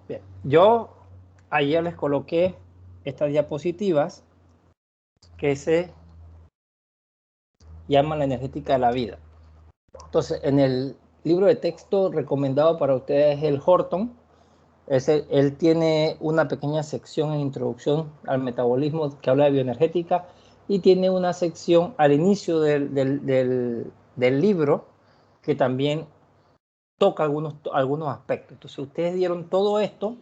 Bien, yo ayer les coloqué estas diapositivas que se llaman la energética de la vida. Entonces, en el libro de texto recomendado para ustedes es el Horton. Él tiene una pequeña sección en introducción al metabolismo que habla de bioenergética y tiene una sección al inicio del libro que también toca algunos aspectos. Entonces, ustedes dieron todo esto,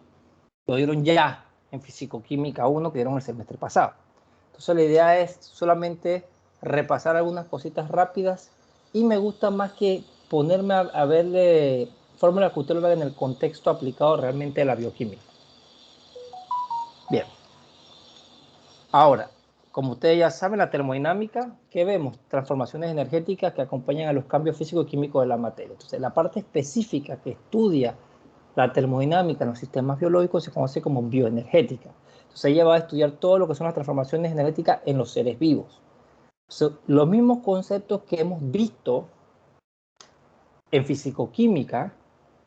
lo dieron ya en Físico-Química 1 que dieron el semestre pasado. Entonces, la idea es solamente repasar algunas cositas rápidas y me gusta más que ponerme a verle fórmulas que usted lo vea en el contexto aplicado realmente de la bioquímica. Bien. Ahora, como ustedes ya saben, la termodinámica, ¿qué vemos? Transformaciones energéticas que acompañan a los cambios físicos y químicos de la materia. Entonces, la parte específica que estudia la termodinámica en los sistemas biológicos se conoce como bioenergética. Entonces, ella va a estudiar todo lo que son las transformaciones energéticas en los seres vivos. Entonces, los mismos conceptos que hemos visto en fisicoquímica,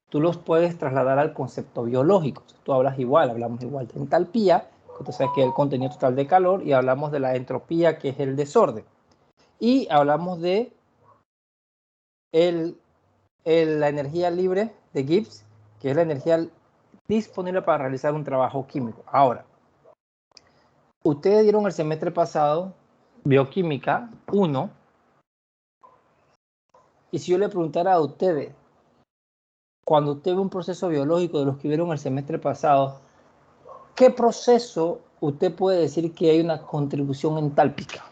tú los puedes trasladar al concepto biológico. Tú hablamos igual de entalpía, que usted sabe que es el contenido total de calor, y hablamos de la entropía, que es el desorden. Y hablamos de la energía libre de Gibbs, que es la energía disponible para realizar un trabajo químico. Ahora, ustedes dieron el semestre pasado Bioquímica 1, y si yo le preguntara a ustedes, cuando usted ve un proceso biológico de los que vieron el semestre pasado, ¿qué proceso usted puede decir que hay una contribución entálpica?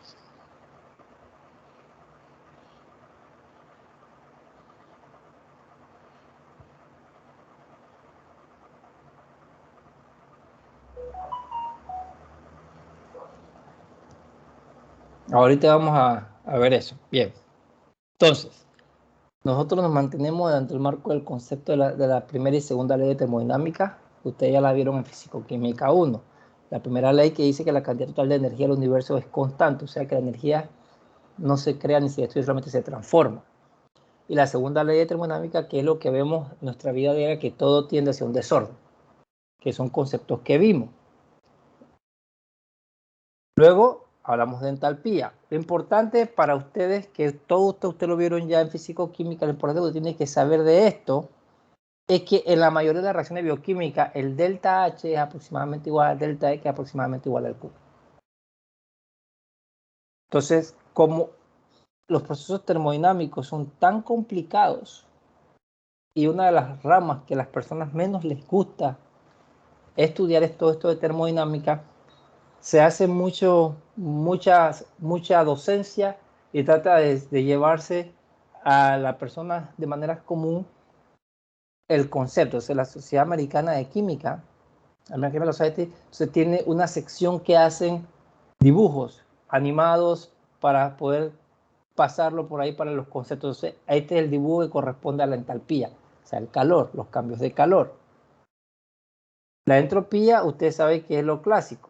Ahorita vamos a ver eso. Bien. Entonces, nosotros nos mantenemos dentro del marco del concepto de la primera y segunda ley de termodinámica. Ustedes ya la vieron en Físico-Química 1. La primera ley que dice que la cantidad total de energía del universo es constante, o sea que la energía no se crea ni se destruye, solamente se transforma. Y la segunda ley de termodinámica, que es lo que vemos en nuestra vida diaria, que todo tiende hacia un desorden, que son conceptos que vimos. Luego hablamos de entalpía. Lo importante para ustedes, que todo ustedes lo vieron ya en físico-química, lo importante que tienen que saber de esto es que en la mayoría de las reacciones bioquímicas el delta H es aproximadamente igual al delta E, que es aproximadamente igual al Q. Entonces, como los procesos termodinámicos son tan complicados y una de las ramas que a las personas menos les gusta estudiar es todo esto de termodinámica, se hace mucha docencia y trata de llevarse a la persona de manera común el concepto. O sea, la Sociedad Americana de Química, American Society, se tiene una sección que hacen dibujos animados para poder pasarlo por ahí para los conceptos. Entonces, este es el dibujo que corresponde a la entalpía, o sea, el calor, los cambios de calor. La entropía, usted sabe que es lo clásico.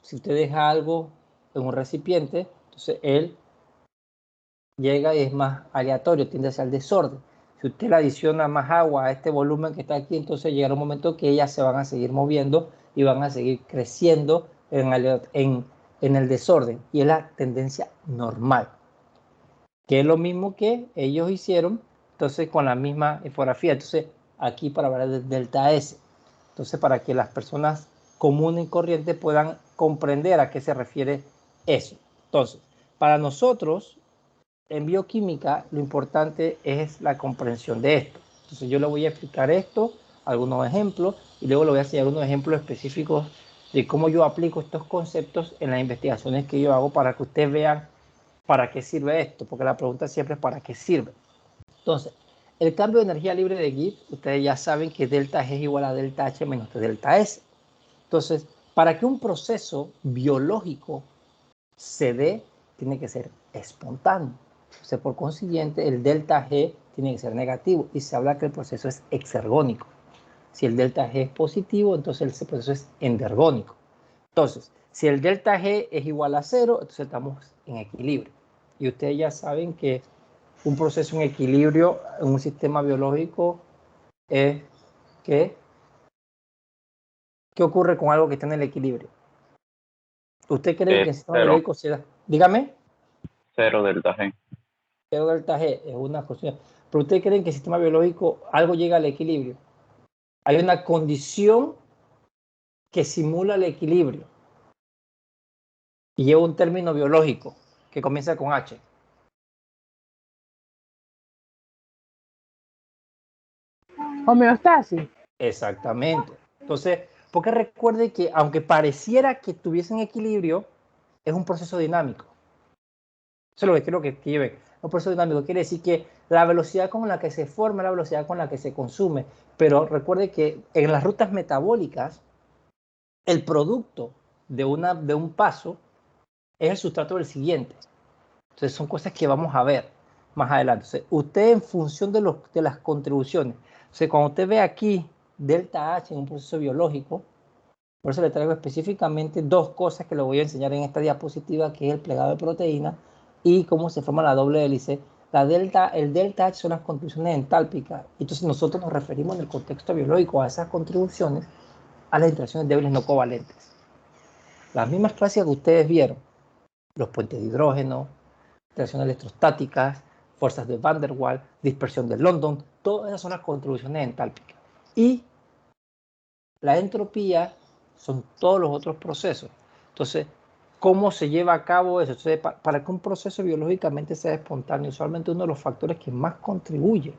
Si usted deja algo en un recipiente, entonces él llega y es más aleatorio, tiende hacia el desorden. Si usted le adiciona más agua a este volumen que está aquí, entonces llegará un momento que ellas se van a seguir moviendo y van a seguir creciendo en el desorden. Y es la tendencia normal, que es lo mismo que ellos hicieron, entonces con la misma infografía. Entonces aquí para hablar del delta S. Entonces para que las personas comunes y corrientes puedan comprender a qué se refiere eso. Entonces, para nosotros en bioquímica lo importante es la comprensión de esto. Entonces yo le voy a explicar esto, algunos ejemplos, y luego le voy a enseñar unos ejemplos específicos de cómo yo aplico estos conceptos en las investigaciones que yo hago para que ustedes vean para qué sirve esto, porque la pregunta siempre es ¿para qué sirve? Entonces, el cambio de energía libre de Gibbs, ustedes ya saben que delta G es igual a delta H menos delta S. Entonces, para que un proceso biológico se dé, tiene que ser espontáneo. Entonces, por consiguiente, el delta G tiene que ser negativo y se habla que el proceso es exergónico. Si el delta G es positivo, entonces ese proceso es endergónico. Entonces, si el delta G es igual a 0, entonces estamos en equilibrio. Y ustedes ya saben que un proceso en equilibrio en un sistema biológico es que ¿qué ocurre con algo que está en el equilibrio? ¿Usted cree que el sistema Cero. biológico se da? Dígame. 0 delta G. Cero delta G es una cuestión. ¿Pero usted cree que el sistema biológico algo llega al equilibrio? Hay una condición que simula el equilibrio y lleva un término biológico que comienza con H. Homeostasis. Exactamente. Entonces, porque recuerde que aunque pareciera que tuviesen equilibrio, es un proceso dinámico. Eso es lo que quiero que lleven. Un proceso dinámico quiere decir que la velocidad con la que se forma es la velocidad con la que se consume. Pero recuerde que en las rutas metabólicas, el producto de un paso es el sustrato del siguiente. Entonces son cosas que vamos a ver más adelante. Entonces, usted en función de las contribuciones, cuando usted ve aquí delta H en un proceso biológico, por eso le traigo específicamente dos cosas que le voy a enseñar en esta diapositiva, que es el plegado de proteína y cómo se forma la doble hélice. El delta H son las contribuciones entálpicas. Entonces nosotros nos referimos en el contexto biológico a esas contribuciones a las interacciones débiles no covalentes. Las mismas clásicas que ustedes vieron, los puentes de hidrógeno, interacciones electrostáticas, fuerzas de Van der Waals, dispersión de London, todas esas son las contribuciones entálpicas. Y la entropía son todos los otros procesos. Entonces, ¿cómo se lleva a cabo eso? Entonces, para que un proceso biológicamente sea espontáneo, usualmente uno de los factores que más contribuye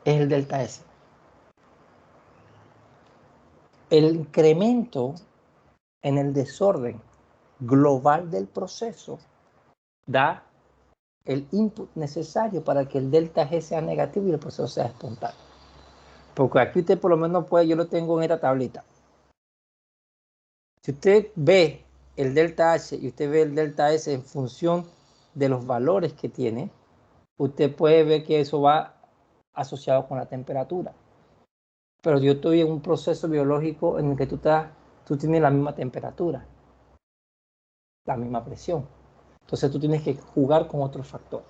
es el delta S. El incremento en el desorden global del proceso da el input necesario para que el delta G sea negativo y el proceso sea espontáneo. Porque aquí usted por lo menos puede, yo lo tengo en esta tablita. Si usted ve el delta H y usted ve el delta S en función de los valores que tiene, usted puede ver que eso va asociado con la temperatura. Pero yo estoy en un proceso biológico en el que tú tienes la misma temperatura, la misma presión. Entonces tú tienes que jugar con otros factores.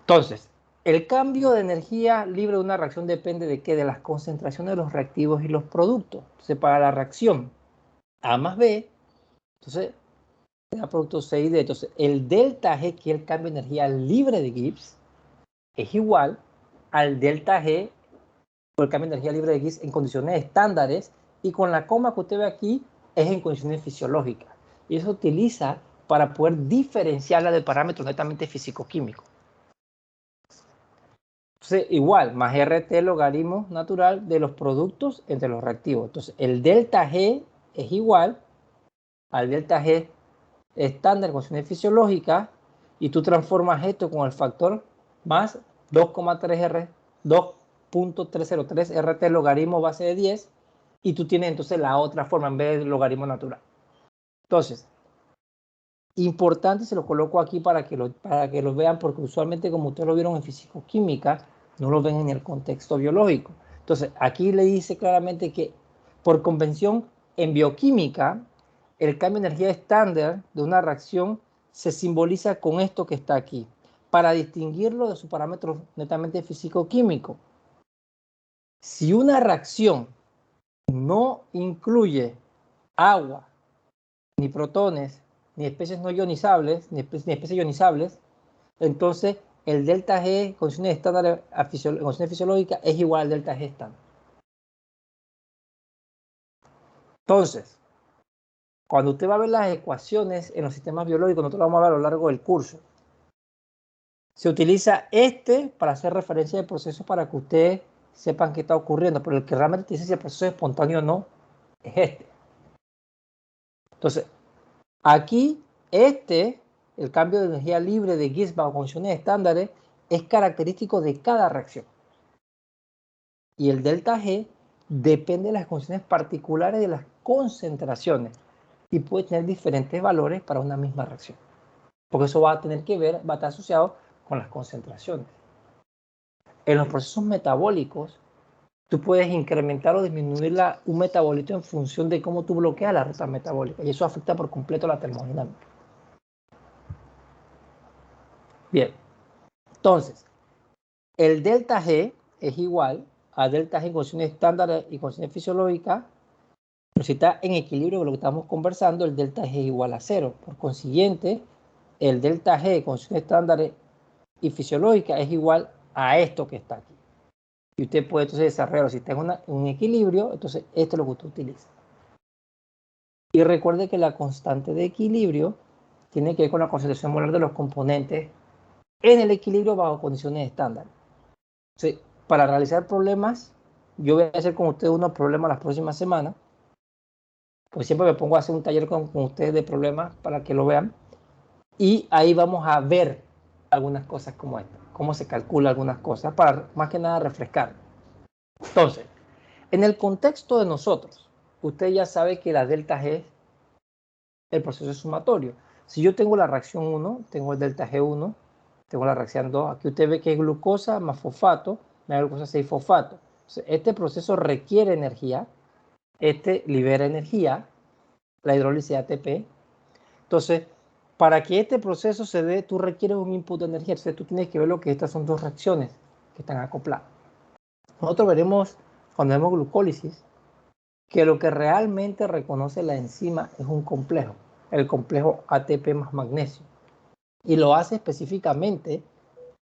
Entonces, el cambio de energía libre de una reacción depende de qué, de las concentraciones de los reactivos y los productos. Entonces, para la reacción A más B, entonces, da producto C y D. Entonces, el delta G, que es el cambio de energía libre de Gibbs, es igual al delta G, o el cambio de energía libre de Gibbs en condiciones estándares, y con la coma que usted ve aquí, es en condiciones fisiológicas. Y eso se utiliza para poder diferenciarla de parámetros netamente físico-químicos. Entonces, igual, más RT logaritmo natural de los productos entre los reactivos. Entonces, el delta G es igual al delta G estándar en condiciones fisiológicas, y tú transformas esto con el factor más 2,303 RT logaritmo base de 10, y tú tienes entonces la otra forma en vez de logaritmo natural. Entonces, importante, se lo coloco aquí para que lo vean, porque usualmente, como ustedes lo vieron en físico-química, no lo ven en el contexto biológico. Entonces, aquí le dice claramente que, por convención, en bioquímica, el cambio de energía estándar de una reacción se simboliza con esto que está aquí, para distinguirlo de su parámetro netamente físico-químico. Si una reacción no incluye agua, ni protones, ni especies no ionizables, ni especies ionizables, entonces el delta G, condiciones estándar condiciones fisiológicas, es igual al delta G estándar. Entonces, cuando usted va a ver las ecuaciones en los sistemas biológicos, nosotros lo vamos a ver a lo largo del curso, se utiliza para hacer referencia de procesos, para que ustedes sepan qué está ocurriendo, pero el que realmente dice si el proceso es espontáneo o no es este. Entonces, aquí, el cambio de energía libre de Gibbs bajo condiciones estándares, es característico de cada reacción. Y el delta G depende de las condiciones particulares de las concentraciones, y puede tener diferentes valores para una misma reacción. Porque eso va a estar asociado con las concentraciones. En los procesos metabólicos, tú puedes incrementar o disminuir un metabolito en función de cómo tú bloqueas la ruta metabólica, y eso afecta por completo la termodinámica. Bien, entonces, el delta G es igual a delta G en condiciones estándar y condiciones fisiológicas, pero si está en equilibrio con lo que estamos conversando, el delta G es igual a 0. Por consiguiente, el delta G en condiciones estándar y fisiológicas es igual a esto que está aquí. Y usted puede entonces desarrollarlo. Si está en un equilibrio, entonces esto es lo que usted utiliza. Y recuerde que la constante de equilibrio tiene que ver con la concentración molar de los componentes en el equilibrio bajo condiciones estándar. Entonces, para realizar problemas, yo voy a hacer con ustedes unos problemas las próximas semanas. Pues siempre me pongo a hacer un taller con ustedes de problemas para que lo vean. Y ahí vamos a ver algunas cosas como esta, cómo se calcula algunas cosas, para más que nada refrescar. Entonces, en el contexto de nosotros, usted ya sabe que la delta G es el proceso sumatorio. Si yo tengo la reacción 1, tengo el delta G1, tengo la reacción 2. Aquí usted ve que es glucosa más fosfato, me da glucosa 6 fosfato. Entonces, este proceso requiere energía, este libera energía, la hidrólisis de ATP. Entonces, para que este proceso se dé, tú requieres un input de energía. Entonces, tú tienes que ver lo que estas son dos reacciones que están acopladas. Nosotros veremos, cuando vemos glucólisis, que lo que realmente reconoce la enzima es un complejo, el complejo ATP más magnesio. Y lo hace específicamente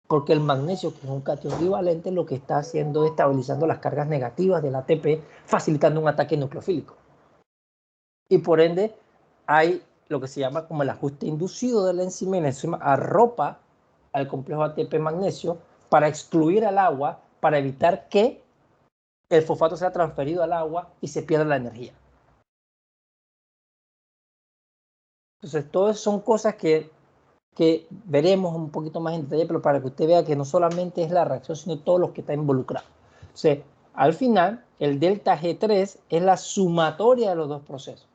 porque el magnesio, que es un catión divalente, lo que está haciendo es estabilizando las cargas negativas del ATP, facilitando un ataque nucleofílico. Y por ende, hay lo que se llama como el ajuste inducido de la enzima, y la enzima arropa al complejo ATP magnesio para excluir al agua, para evitar que el fosfato sea transferido al agua y se pierda la energía. Entonces, todas son cosas que veremos un poquito más en detalle, pero para que usted vea que no solamente es la reacción, sino todos los que están involucrados. Entonces, al final, el delta G3 es la sumatoria de los dos procesos.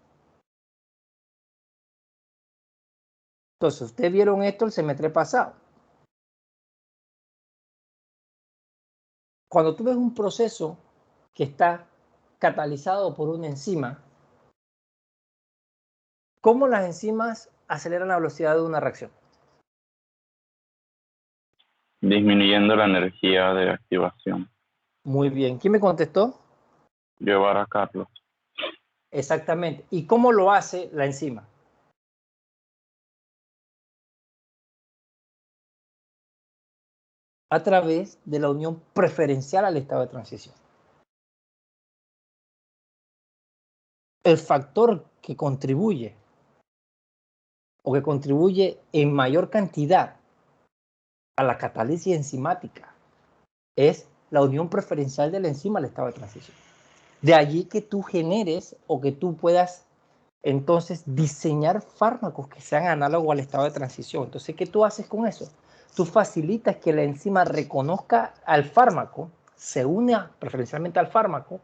Entonces, ustedes vieron esto el semestre pasado. Cuando tú ves un proceso que está catalizado por una enzima, ¿cómo las enzimas aceleran la velocidad de una reacción? Disminuyendo la energía de activación. Muy bien. ¿Quién me contestó? Llevar a Carlos. Exactamente. ¿Y cómo lo hace la enzima? A través de la unión preferencial al estado de transición. El factor que contribuye o que contribuye en mayor cantidad a la catálisis enzimática es la unión preferencial de la enzima al estado de transición. De allí que tú generes o que tú puedas entonces diseñar fármacos que sean análogos al estado de transición. Entonces, ¿qué tú haces con eso? Tú facilitas que la enzima reconozca al fármaco, se une preferencialmente al fármaco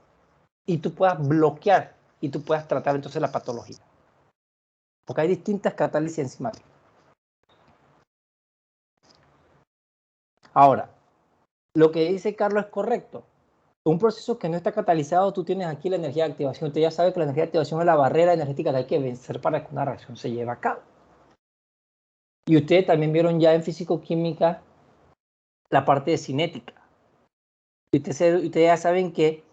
y tú puedas bloquear y tú puedas tratar entonces la patología. Porque hay distintas catálisis enzimáticas. Ahora, lo que dice Carlos es correcto. Un proceso que no está catalizado, tú tienes aquí la energía de activación. Usted ya sabe que la energía de activación es la barrera energética que hay que vencer para que una reacción se lleve a cabo. Y ustedes también vieron ya en físico-química la parte de cinética. Y ustedes ya saben que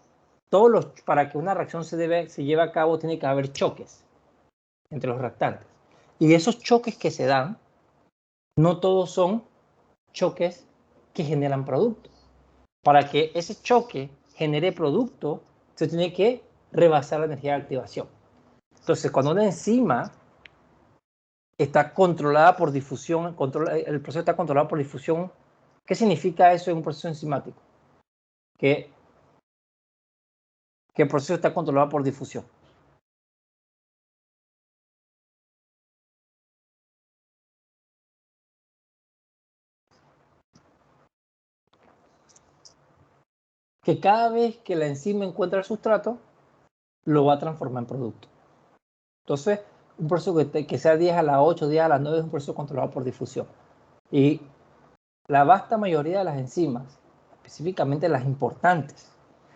para que una reacción se lleve a cabo tiene que haber choques entre los reactantes. Y esos choques que se dan, no todos son choques que generan producto. Para que ese choque genere producto, se tiene que rebasar la energía de activación. Entonces, cuando una enzima está controlada por difusión, el proceso está controlado por difusión, ¿qué significa eso en un proceso enzimático? Que el proceso está controlado por difusión. Que cada vez que la enzima encuentra el sustrato, lo va a transformar en producto. Entonces, un proceso que sea 10 a la 8, 10 a la 9 es un proceso controlado por difusión. Y la vasta mayoría de las enzimas, específicamente las importantes,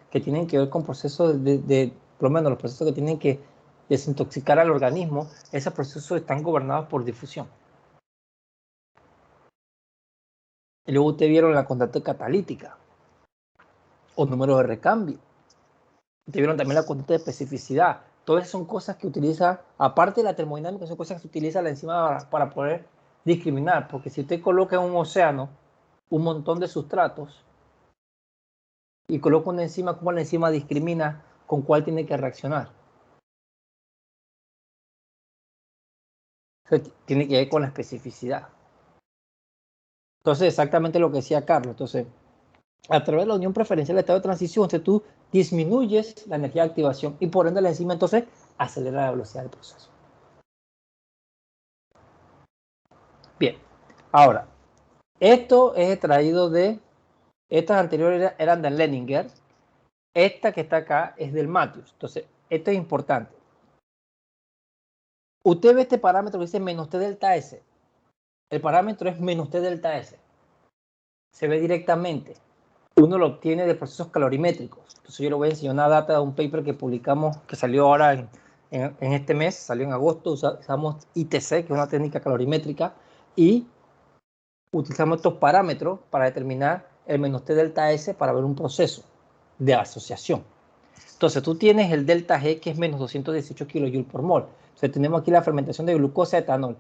que tienen que ver con procesos por lo menos los procesos que tienen que desintoxicar al organismo, esos procesos están gobernados por difusión. Y luego ustedes vieron la constante catalítica. o número de recambio. Te vieron también la conducta de especificidad. Todas son cosas que utiliza, aparte de la termodinámica, son cosas que utiliza la enzima para poder discriminar. Porque si usted coloca en un océano un montón de sustratos y coloca una enzima, ¿cómo la enzima discrimina con cuál tiene que reaccionar? Entonces, tiene que ver con la especificidad. Entonces, exactamente lo que decía Carlos. Entonces, a través de la unión preferencial de estado de transición, tú disminuyes la energía de activación y por ende la enzima entonces acelera la velocidad del proceso. Bien, ahora, esto es extraído de, estas anteriores eran de Leninger, esta que está acá es del Matthews. Entonces, esto es importante. Usted ve este parámetro que dice menos T delta S. El parámetro es menos T delta S. Se ve directamente. Uno lo obtiene de procesos calorimétricos. Entonces yo le voy a enseñar una data de un paper que publicamos, que salió ahora en este mes, salió en agosto. Usamos ITC, que es una técnica calorimétrica, y utilizamos estos parámetros para determinar el menos T delta S para ver un proceso de asociación. Entonces tú tienes el delta G, que es menos 218 kJ por mol. Entonces tenemos aquí la fermentación de glucosa etanol.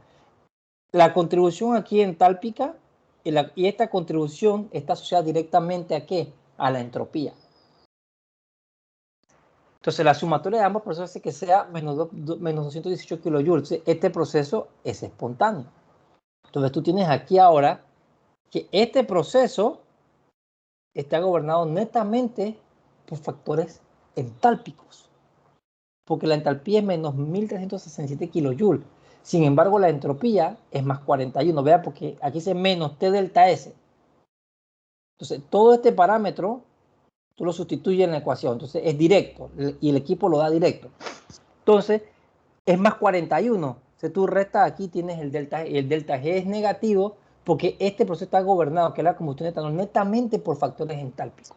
La contribución aquí entálpica, y esta contribución está asociada directamente ¿a qué? A la entropía. Entonces la sumatoria de ambos procesos hace que sea menos 218 kJ. Este proceso es espontáneo. Entonces tú tienes aquí ahora que este proceso está gobernado netamente por factores entálpicos, porque la entalpía es menos 1367 kJ. Sin embargo, la entropía es más 41. Vea, porque aquí dice menos T delta S. Entonces, todo este parámetro tú lo sustituyes en la ecuación. Entonces, es directo y el equipo lo da directo. Entonces, es más 41. Si tú restas aquí, tienes el delta G. Y el delta G es negativo porque este proceso está gobernado, que es la combustión de etanol, netamente por factores entálpicos.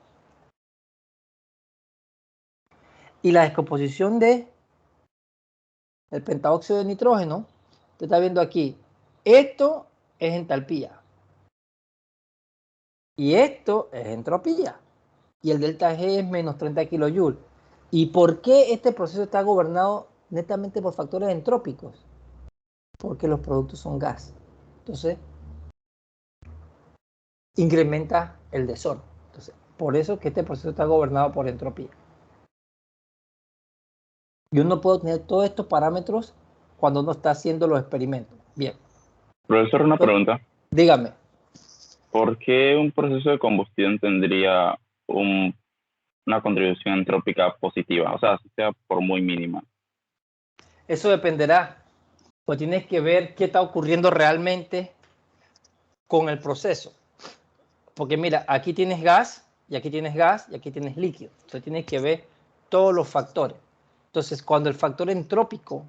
Y la descomposición del pentaóxido de nitrógeno, te está viendo aquí, esto es entalpía. Y esto es entropía. Y el delta G es menos 30 kJ. ¿Y por qué este proceso está gobernado netamente por factores entrópicos? Porque los productos son gas. Entonces, incrementa el desorden. Entonces, por eso que este proceso está gobernado por entropía. Y uno puede tener todos estos parámetros cuando uno está haciendo los experimentos. Bien. Profesor, una pregunta. Dígame. ¿Por qué un proceso de combustión tendría una contribución entrópica positiva? O sea, si sea por muy mínima. Eso dependerá. Pues tienes que ver qué está ocurriendo realmente con el proceso. Porque mira, aquí tienes gas, y aquí tienes gas, y aquí tienes líquido. Entonces tienes que ver todos los factores. Entonces, cuando el factor entrópico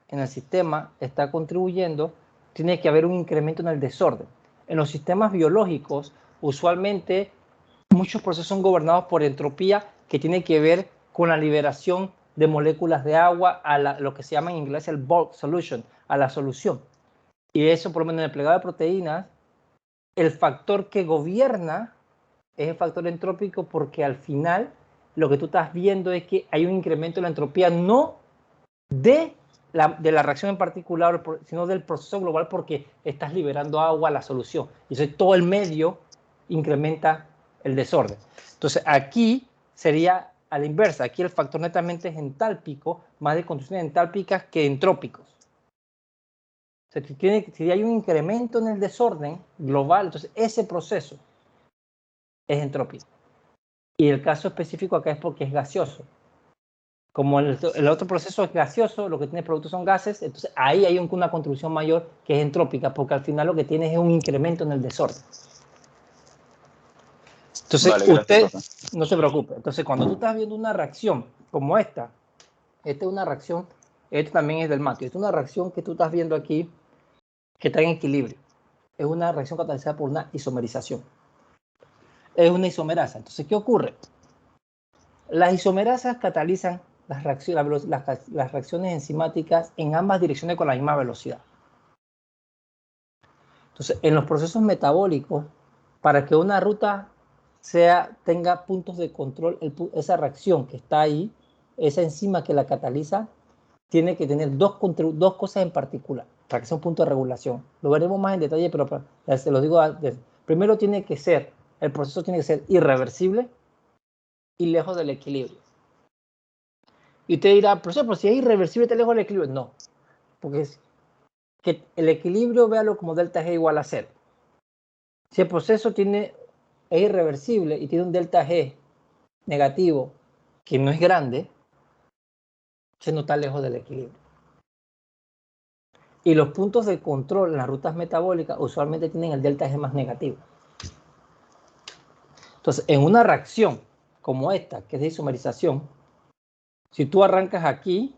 en el sistema está contribuyendo, tiene que haber un incremento en el desorden. En los sistemas biológicos, usualmente, muchos procesos son gobernados por entropía, que tiene que ver con la liberación de moléculas de agua a lo que se llama en inglés el bulk solution, a la solución. Y eso, por lo menos en el plegado de proteínas, el factor que gobierna es el factor entrópico, porque al final lo que tú estás viendo es que hay un incremento de la entropía, no de la reacción en particular, sino del proceso global, porque estás liberando agua a la solución. Y eso, todo el medio incrementa el desorden. Entonces aquí sería a la inversa. Aquí el factor netamente es entálpico, más de condiciones entálpicas que entrópicos. O sea, si hay un incremento en el desorden global, entonces ese proceso es entrópico. Y el caso específico acá es porque es gaseoso. Como el otro proceso es gaseoso, lo que tiene productos son gases, entonces ahí hay una contribución mayor que es entrópica, porque al final lo que tienes es un incremento en el desorden. Entonces, Vale, gracias, usted no se preocupe. Entonces, cuando tú estás viendo una reacción como esta es una reacción, esto también es del Matthews, es una reacción que tú estás viendo aquí que está en equilibrio. Es una reacción catalizada por una isomerización. Es una isomerasa. Entonces, ¿qué ocurre? Las isomerasas catalizan las reacciones enzimáticas en ambas direcciones con la misma velocidad. Entonces, en los procesos metabólicos, para que una ruta tenga puntos de control, esa reacción que está ahí, esa enzima que la cataliza, tiene que tener dos cosas en particular para que sea un punto de regulación. Lo veremos más en detalle, pero se lo digo. Primero el proceso tiene que ser irreversible y lejos del equilibrio. Y usted dirá, profesor, pero si es irreversible está lejos del equilibrio. No, porque es que el equilibrio, véalo como delta G igual a 0. Si el proceso es irreversible y tiene un delta G negativo que no es grande, se no está lejos del equilibrio. Y los puntos de control en las rutas metabólicas usualmente tienen el delta G más negativo. Entonces, en una reacción como esta, que es de isomerización, si tú arrancas aquí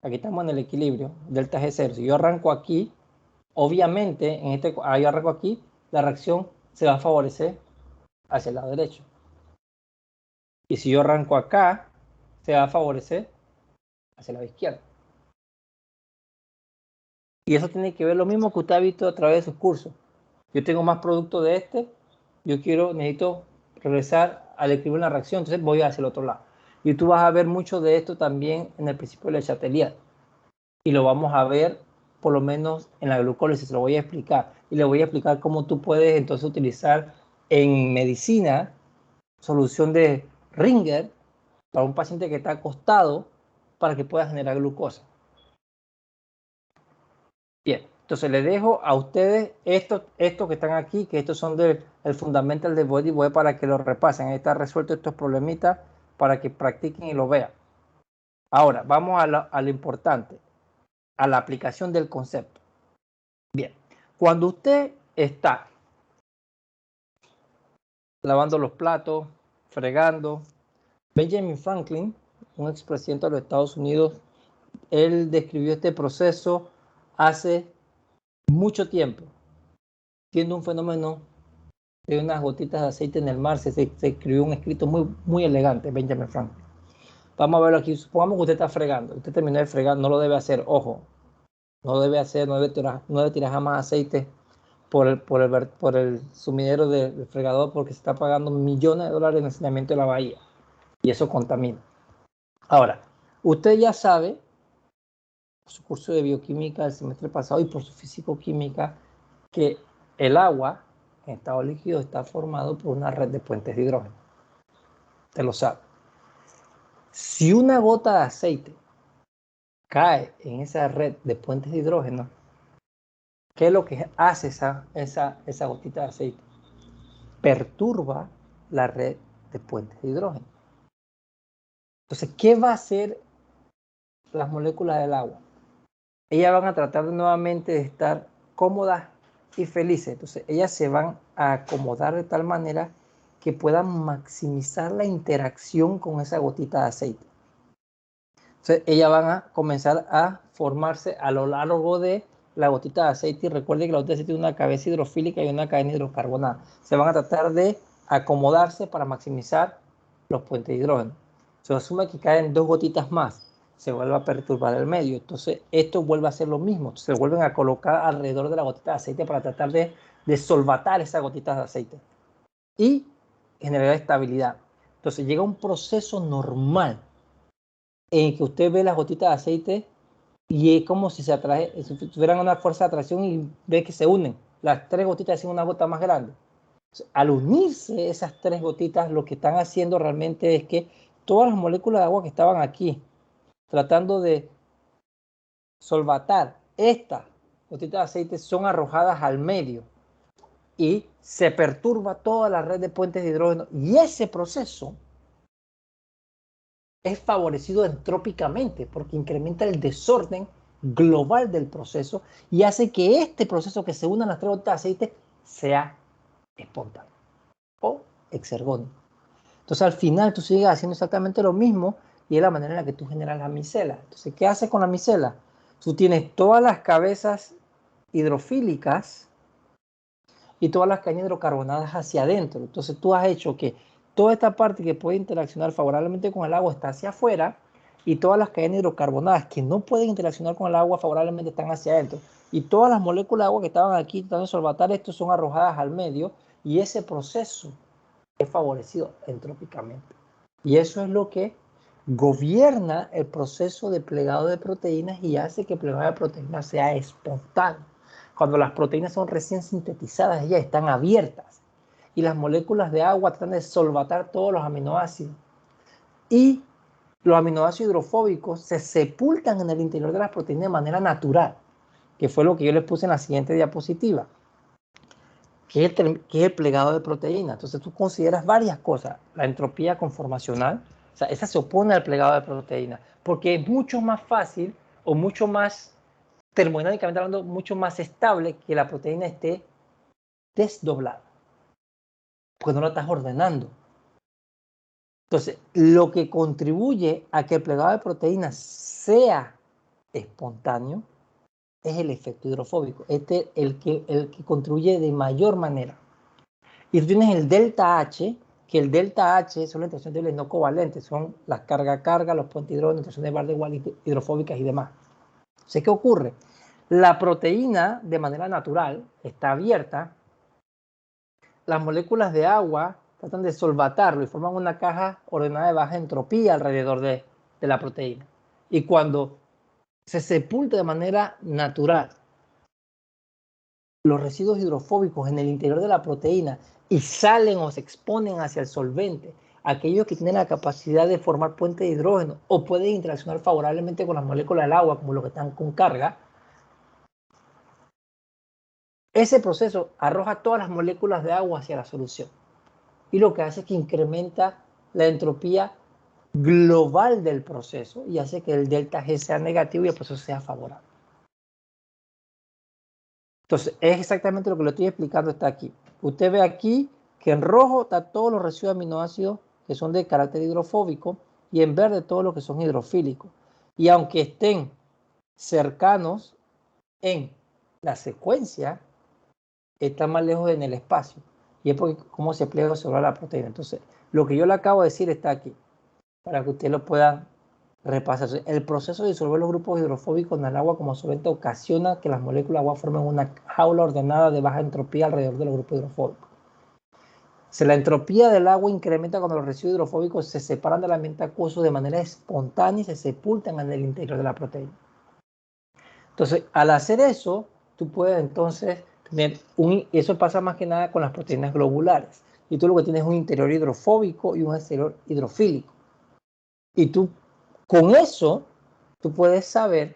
estamos en el equilibrio, delta G 0. Si yo arranco aquí, obviamente, yo arranco aquí, la reacción se va a favorecer hacia el lado derecho. Y si yo arranco acá, se va a favorecer hacia el lado izquierdo. Y eso tiene que ver lo mismo que usted ha visto a través de sus cursos. Yo tengo más producto de necesito regresar al equilibrio en la reacción, entonces voy hacia el otro lado. Y tú vas a ver mucho de esto también en el principio de Le Chatelier. Y lo vamos a ver por lo menos en la glucólisis, se lo voy a explicar. Y le voy a explicar cómo tú puedes entonces utilizar en medicina solución de Ringer para un paciente que está acostado para que pueda generar glucosa. Bien, entonces le dejo a ustedes estos que están aquí, que estos son del Fundamental de Body Weight para que lo repasen. Ahí está resuelto estos problemitas para que practiquen y lo vean. Ahora, vamos a lo importante, a la aplicación del concepto. Bien, cuando usted está lavando los platos, fregando, Benjamin Franklin, un expresidente de los Estados Unidos, él describió este proceso hace mucho tiempo, siendo un fenómeno de unas gotitas de aceite en el mar. Se escribió un escrito muy elegante, Benjamin Franklin. Vamos a verlo aquí. Supongamos que usted está fregando, usted terminó de fregar, no lo debe hacer, ojo, no debe tirar jamás aceite por el sumidero del fregador, porque se está pagando millones de dólares en el saneamiento de la bahía y eso contamina. Ahora, usted ya sabe, por su curso de bioquímica del semestre pasado y por su físico-química, que el agua en estado líquido está formado por una red de puentes de hidrógeno. Usted lo sabe. Si una gota de aceite cae en esa red de puentes de hidrógeno, ¿qué es lo que hace esa gotita de aceite? Perturba la red de puentes de hidrógeno. Entonces, ¿qué va a hacer las moléculas del agua? Ellas van a tratar nuevamente de estar cómodas y felices. Entonces, ellas se van a acomodar de tal manera que puedan maximizar la interacción con esa gotita de aceite. Entonces, ellas van a comenzar a formarse a lo largo de la gotita de aceite. Y recuerde que la gotita de aceite tiene una cabeza hidrofílica y una cadena hidrocarbonada. Se van a tratar de acomodarse para maximizar los puentes de hidrógeno. Se asume que caen dos gotitas más, se vuelve a perturbar el medio. Entonces, esto vuelve a ser lo mismo. Se vuelven a colocar alrededor de la gotita de aceite para tratar de solvatar esas gotitas de aceite y generar estabilidad. Entonces, llega un proceso normal en que usted ve las gotitas de aceite y es como si si tuvieran una fuerza de atracción y ve que se unen. Las tres gotitas hacen una gota más grande. Al unirse esas tres gotitas, lo que están haciendo realmente es que todas las moléculas de agua que estaban aquí, tratando de solvatar estas gotitas de aceite, son arrojadas al medio y se perturba toda la red de puentes de hidrógeno. Y ese proceso es favorecido entrópicamente porque incrementa el desorden global del proceso y hace que este proceso que se unan las tres gotitas de aceite sea espontáneo o exergónico. Entonces al final tú sigues haciendo exactamente lo mismo y es la manera en la que tú generas la micela. Entonces, ¿qué haces con la micela? Tú tienes todas las cabezas hidrofílicas y todas las cadenas hidrocarbonadas hacia adentro. Entonces tú has hecho que toda esta parte que puede interaccionar favorablemente con el agua está hacia afuera y todas las cadenas hidrocarbonadas que no pueden interaccionar con el agua favorablemente están hacia adentro. Y todas las moléculas de agua que estaban aquí tratando de solvatar esto son arrojadas al medio y ese proceso es favorecido entrópicamente. Y eso es lo que gobierna el proceso de plegado de proteínas y hace que el plegado de proteínas sea espontáneo. Cuando las proteínas son recién sintetizadas, ellas están abiertas y las moléculas de agua tratan de solvatar todos los aminoácidos. Y los aminoácidos hidrofóbicos se sepultan en el interior de las proteínas de manera natural, que fue lo que yo les puse en la siguiente diapositiva, que es el plegado de proteínas. Entonces tú consideras varias cosas. La entropía conformacional, o sea, esa se opone al plegado de proteínas, porque es mucho más fácil o mucho más, termodinámicamente hablando, mucho más estable que la proteína esté desdoblada, porque no la estás ordenando. Entonces, lo que contribuye a que el plegado de proteínas sea espontáneo es el efecto hidrofóbico. Este es el que contribuye de mayor manera. Y tú tienes el delta H, que el delta H son las interacciones débiles no covalentes, son las carga-carga, los puentes hidrógenos, interacciones de Van der Waals hidrofóbicas y demás. Entonces, ¿qué ocurre? La proteína, de manera natural, está abierta. Las moléculas de agua tratan de solvatarlo y forman una caja ordenada de baja entropía alrededor de la proteína. Y cuando se sepulta de manera natural los residuos hidrofóbicos en el interior de la proteína y salen o se exponen hacia el solvente, aquellos que tienen la capacidad de formar puentes de hidrógeno o pueden interaccionar favorablemente con las moléculas del agua, como los que están con carga, ese proceso arroja todas las moléculas de agua hacia la solución. Y lo que hace es que incrementa la entropía global del proceso y hace que el delta G sea negativo y el proceso sea favorable. Entonces, es exactamente lo que le estoy explicando, está aquí. Usted ve aquí que en rojo está todos los residuos de aminoácidos que son de carácter hidrofóbico y en verde todos los que son hidrofílicos. Y aunque estén cercanos en la secuencia, están más lejos en el espacio. Y es porque cómo se pliega sobre la proteína. Entonces, lo que yo le acabo de decir está aquí, para que usted lo pueda repasar. El proceso de disolver los grupos hidrofóbicos en el agua como solvente ocasiona que las moléculas de agua formen una jaula ordenada de baja entropía alrededor de los grupos hidrofóbicos. Si la entropía del agua incrementa cuando los residuos hidrofóbicos se separan del ambiente acuoso de manera espontánea y se sepultan en el interior de la proteína. Entonces, al hacer eso, tú puedes entonces tener eso pasa más que nada con las proteínas globulares. Y tú lo que tienes es un interior hidrofóbico y un exterior hidrofílico. Y tú, con eso, tú puedes saber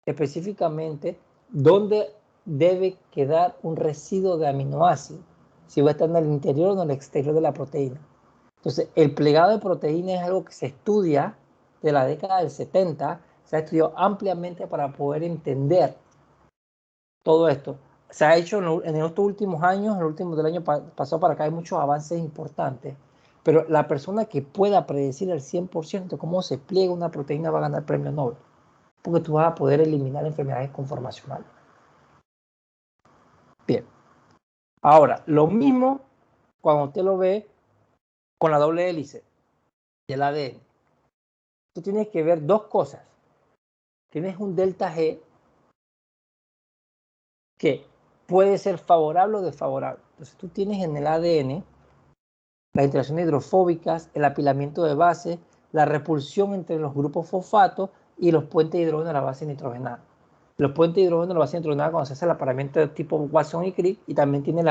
específicamente dónde debe quedar un residuo de aminoácido, si va a estar en el interior o en el exterior de la proteína. Entonces, el plegado de proteínas es algo que se estudia de la década del 70, se ha estudiado ampliamente para poder entender todo esto. Se ha hecho en estos últimos años, en el último del año pasado para acá, hay muchos avances importantes, pero la persona que pueda predecir al 100% cómo se pliega una proteína va a ganar premio Nobel, porque tú vas a poder eliminar enfermedades conformacionales. Bien. Ahora, lo mismo cuando usted lo ve con la doble hélice del ADN. Tú tienes que ver dos cosas. Tienes un delta G que puede ser favorable o desfavorable. Entonces tú tienes en el ADN las interacciones hidrofóbicas, el apilamiento de bases, la repulsión entre los grupos fosfatos y los puentes de hidrógeno de la base nitrogenada. Los puentes de hidrógeno de la base nitrogenada cuando se hace el apareamiento de tipo Watson y Crick, y también tiene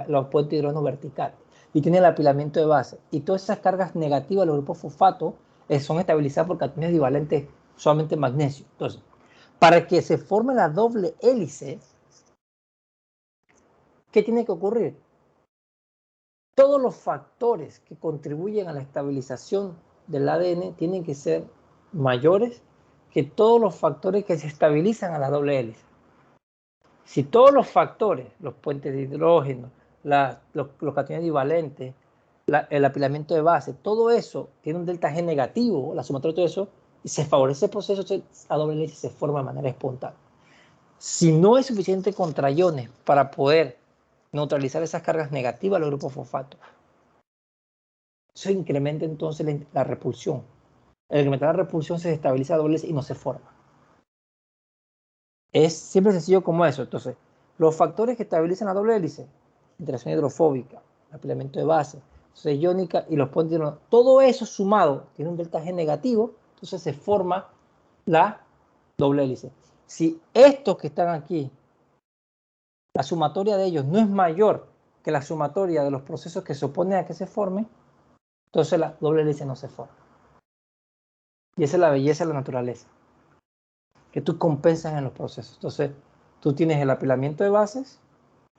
los puentes de hidrógeno vertical y tiene el apilamiento de base. Y todas esas cargas negativas de los grupos fosfatos son estabilizadas por cationes divalentes solamente magnesio. Entonces, para que se forme la doble hélice, ¿qué tiene que ocurrir? Todos los factores que contribuyen a la estabilización del ADN tienen que ser mayores que todos los factores que se estabilizan a la doble hélice. Si todos los factores, los puentes de hidrógeno, los cationes divalentes, el apilamiento de base, todo eso tiene un delta G negativo, la sumatoria de todo eso, y se favorece el proceso, a doble hélice se forma de manera espontánea. Si no hay suficiente contra iones para poder neutralizar esas cargas negativas a los grupos fosfatos, eso incrementa entonces la repulsión. Al incrementar la repulsión se estabiliza a doble hélice y no se forma. Es siempre sencillo como eso. Entonces, los factores que estabilizan la doble hélice, interacción hidrofóbica, apilamiento de base, entonces iónica y los puentes, todo eso sumado tiene un delta G negativo, entonces se forma la doble hélice. Si estos que están aquí, la sumatoria de ellos no es mayor que la sumatoria de los procesos que se oponen a que se formen, entonces la doble hélice no se forma. Y esa es la belleza de la naturaleza, que tú compensas en los procesos. Entonces, tú tienes el apilamiento de bases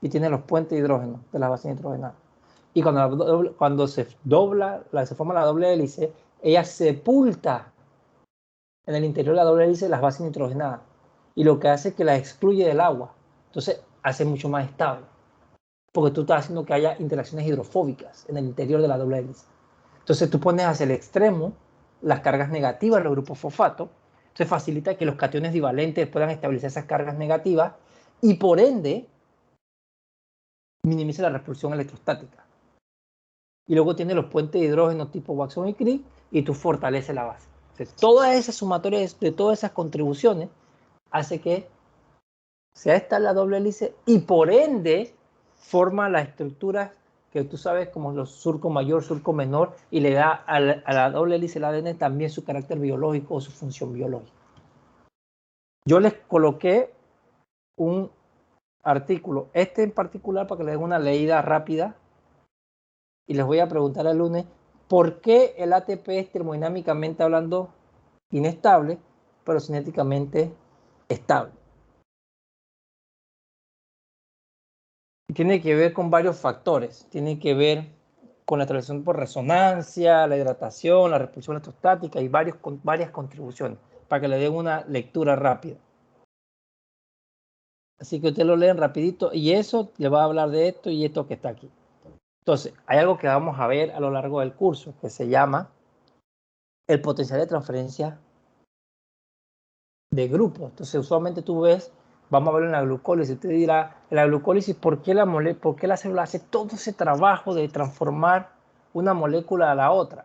y tienes los puentes de hidrógeno de las bases nitrogenadas. Y cuando se forma la doble hélice, ella sepulta en el interior de la doble hélice las bases nitrogenadas. Y lo que hace es que las excluye del agua. Entonces, hace mucho más estable. Porque tú estás haciendo que haya interacciones hidrofóbicas en el interior de la doble hélice. Entonces, tú pones hacia el extremo las cargas negativas de los grupos fosfato. Entonces, facilita que los cationes divalentes puedan estabilizar esas cargas negativas y, por ende, minimiza la repulsión electrostática. Y luego tiene los puentes de hidrógeno tipo Watson y Crick y tú fortaleces la base. Entonces, toda esa sumatoria de todas esas contribuciones hace que sea esta la doble hélice y por ende forma la estructura que tú sabes como los surco mayor, surco menor y le da a la doble hélice del ADN también su carácter biológico o su función biológica. Yo les coloqué un artículo, este en particular para que le den una leída rápida y les voy a preguntar el lunes por qué el ATP es termodinámicamente hablando inestable, pero cinéticamente estable. Tiene que ver con varios factores. Tiene que ver con la transición por resonancia, la hidratación, la repulsión electrostática y varias contribuciones, para que le den una lectura rápida. Así que ustedes lo leen rapidito y eso le va a hablar de esto y esto que está aquí. Entonces, hay algo que vamos a ver a lo largo del curso que se llama el potencial de transferencia de grupo. Entonces, usualmente tú ves, vamos a verlo en la glucólisis, te dirá, en la glucólisis, ¿por qué la célula hace todo ese trabajo de transformar una molécula a la otra?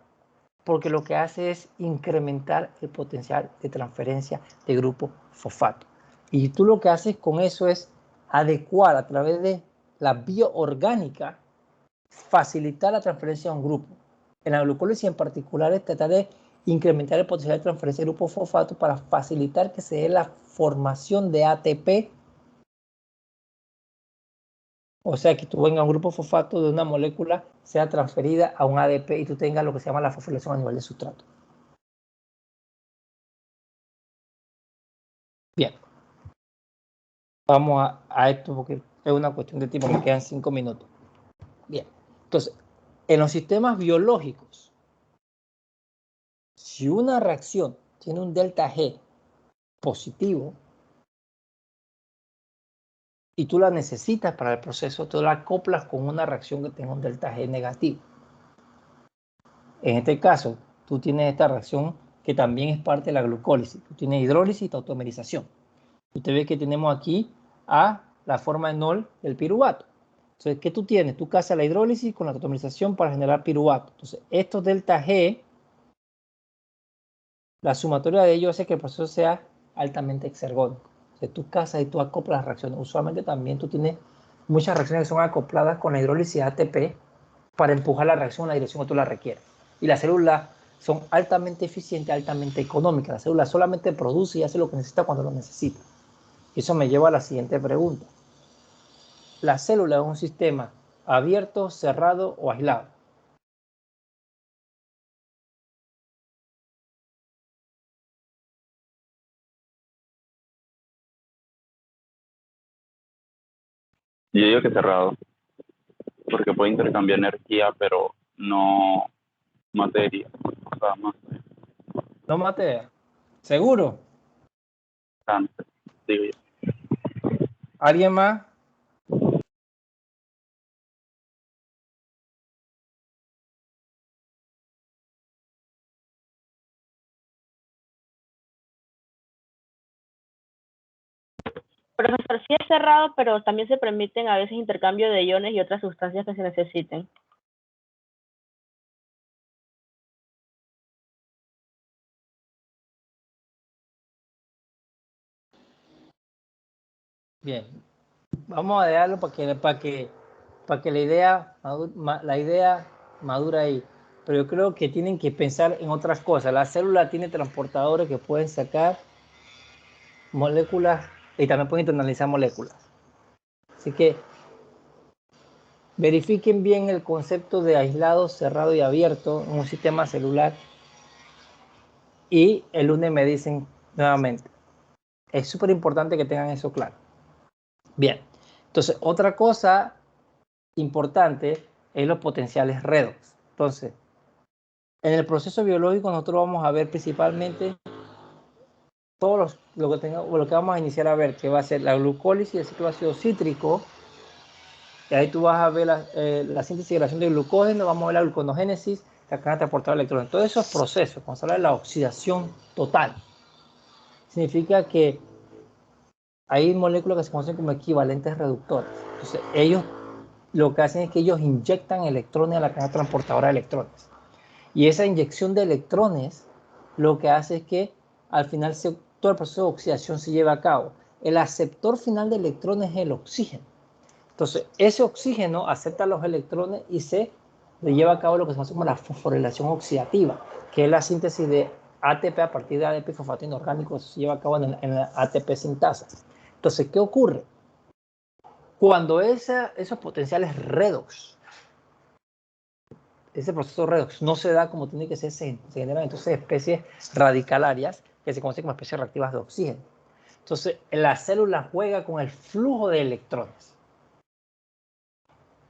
Porque lo que hace es incrementar el potencial de transferencia de grupo fosfato. Y tú lo que haces con eso es adecuar a través de la bioorgánica, facilitar la transferencia a un grupo. En la glucólisis en particular es tratar de incrementar el potencial de transferencia de grupo fosfato para facilitar que se dé la formación de ATP. O sea, que tú vengas un grupo fosfato de una molécula, sea transferida a un ADP y tú tengas lo que se llama la fosforilación a nivel de sustrato. Bien, vamos a esto porque es una cuestión de tiempo, me quedan 5 minutos. Bien, entonces, en los sistemas biológicos, si una reacción tiene un delta G positivo, y tú la necesitas para el proceso, tú la acoplas con una reacción que tenga un delta G negativo. En este caso, tú tienes esta reacción que también es parte de la glucólisis. Tú tienes hidrólisis y tautomerización. Usted ve que tenemos aquí a la forma enol del piruvato. Entonces, ¿qué tú tienes? Tú casas la hidrólisis con la tautomerización para generar piruvato. Entonces, estos delta G, la sumatoria de ellos hace que el proceso sea altamente exergónico. Tú casas y tú acoplas las reacciones. Usualmente también tú tienes muchas reacciones que son acopladas con la hidrólisis ATP para empujar la reacción en la dirección que tú la requieres. Y las células son altamente eficientes, altamente económicas. La célula solamente produce y hace lo que necesita cuando lo necesita. Y eso me lleva a la siguiente pregunta. ¿La célula es un sistema abierto, cerrado o aislado? Yo digo que cerrado, porque puede intercambiar energía, pero no materia. O sea, más No, Mateo. ¿Seguro? bastante, digo yo. ¿Alguien más? Profesor, sí es cerrado, pero también se permiten a veces intercambio de iones y otras sustancias que se necesiten. Bien. Vamos a dejarlo para que para que la idea madura ahí. Pero yo creo que tienen que pensar en otras cosas. La célula tiene transportadores que pueden sacar moléculas y también pueden internalizar moléculas. Así que verifiquen bien el concepto de aislado, cerrado y abierto en un sistema celular. Y el lunes me dicen nuevamente. Es súper importante que tengan eso claro. Bien, entonces otra cosa importante es los potenciales redox. Entonces, en el proceso biológico nosotros vamos a ver principalmente lo que vamos a iniciar a ver, que va a ser la glucólisis del ciclo ácido cítrico, y ahí tú vas a ver la síntesis y relación de glucógeno, vamos a ver la gluconogénesis, la cadena transportadora de electrones. Todos esos procesos, cuando se habla de la oxidación total, significa que hay moléculas que se conocen como equivalentes reductores. Entonces, ellos lo que hacen es que ellos inyectan electrones a la cadena transportadora de electrones. Y esa inyección de electrones lo que hace es que al final todo el proceso de oxidación se lleva a cabo. El aceptor final de electrones es el oxígeno. Entonces, ese oxígeno acepta los electrones y se le lleva a cabo lo que se conoce como la fosforilación oxidativa, que es la síntesis de ATP a partir de ADP y fosfato inorgánico, se lleva a cabo en la ATP sintasa. Entonces, ¿qué ocurre? Cuando esos potenciales redox, ese proceso redox no se da como tiene que ser, se generan entonces especies radicalarias que se conocen como especies reactivas de oxígeno. Entonces, la célula juega con el flujo de electrones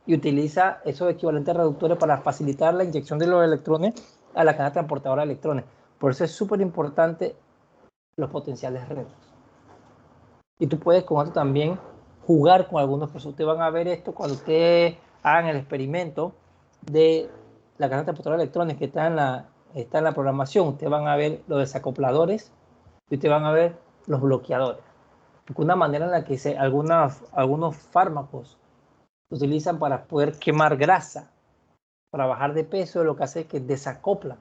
y utiliza esos equivalentes reductores para facilitar la inyección de los electrones a la cadena transportadora de electrones. Por eso es súper importante los potenciales redox. Y tú puedes con esto también jugar con algunos procesos. Ustedes van a ver esto cuando ustedes hagan el experimento de la cadena transportadora de electrones que está en la programación. Ustedes van a ver los desacopladores y ustedes van a ver los bloqueadores. Porque una manera en la que algunos fármacos se utilizan para poder quemar grasa, para bajar de peso, lo que hace es que desacoplan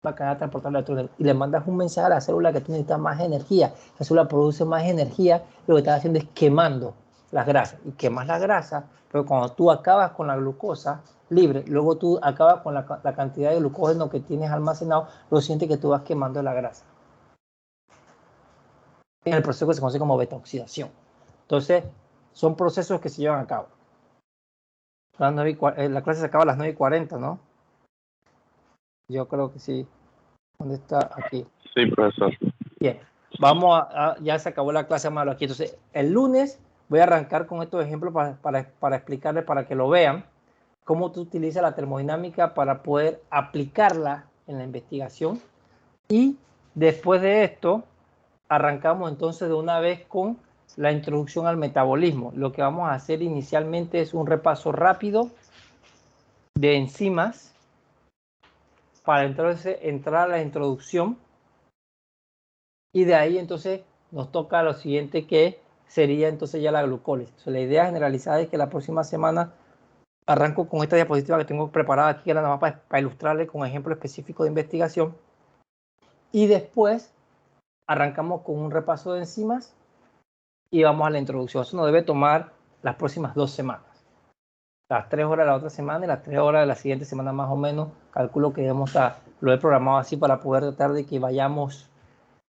la cadena transportadora de electrones y le mandas un mensaje a la célula que tú necesitas más energía. La célula produce más energía, lo que está haciendo es quemando las grasas. Y quemas la grasa, pero cuando tú acabas con la glucosa libre, luego tú acabas con la cantidad de glucógeno que tienes almacenado, lo sientes que tú vas quemando la grasa. En el proceso que se conoce como beta-oxidación. Entonces, son procesos que se llevan a cabo. La clase se acaba a las 9:40, ¿no? Yo creo que sí. ¿Dónde está? Aquí. Sí, profesor. Bien. Ya se acabó la clase malo aquí. Entonces, el lunes voy a arrancar con estos ejemplos para explicarles, para que lo vean, cómo tú utilizas la termodinámica para poder aplicarla en la investigación. Y después de esto, arrancamos entonces de una vez con la introducción al metabolismo. Lo que vamos a hacer inicialmente es un repaso rápido de enzimas para entonces entrar a la introducción y de ahí entonces nos toca lo siguiente, que sería entonces ya la glucólisis. Entonces, la idea generalizada es que la próxima semana arranco con esta diapositiva que tengo preparada aquí, era nada más para ilustrarles con ejemplos específicos de investigación, y después arrancamos con un repaso de enzimas y vamos a la introducción. Eso nos debe tomar las próximas 2 semanas. Las 3 horas de la otra semana y las 3 horas de la siguiente semana más o menos. Calculo que lo he programado así para poder tratar de que vayamos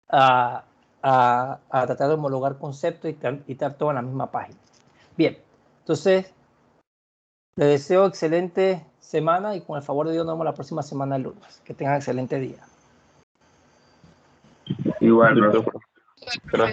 a tratar de homologar conceptos y estar todo en la misma página. Bien, entonces les deseo excelente semana y con el favor de Dios nos vemos la próxima semana el lunes. Que tengan excelente día. Igual, profesor. Gracias.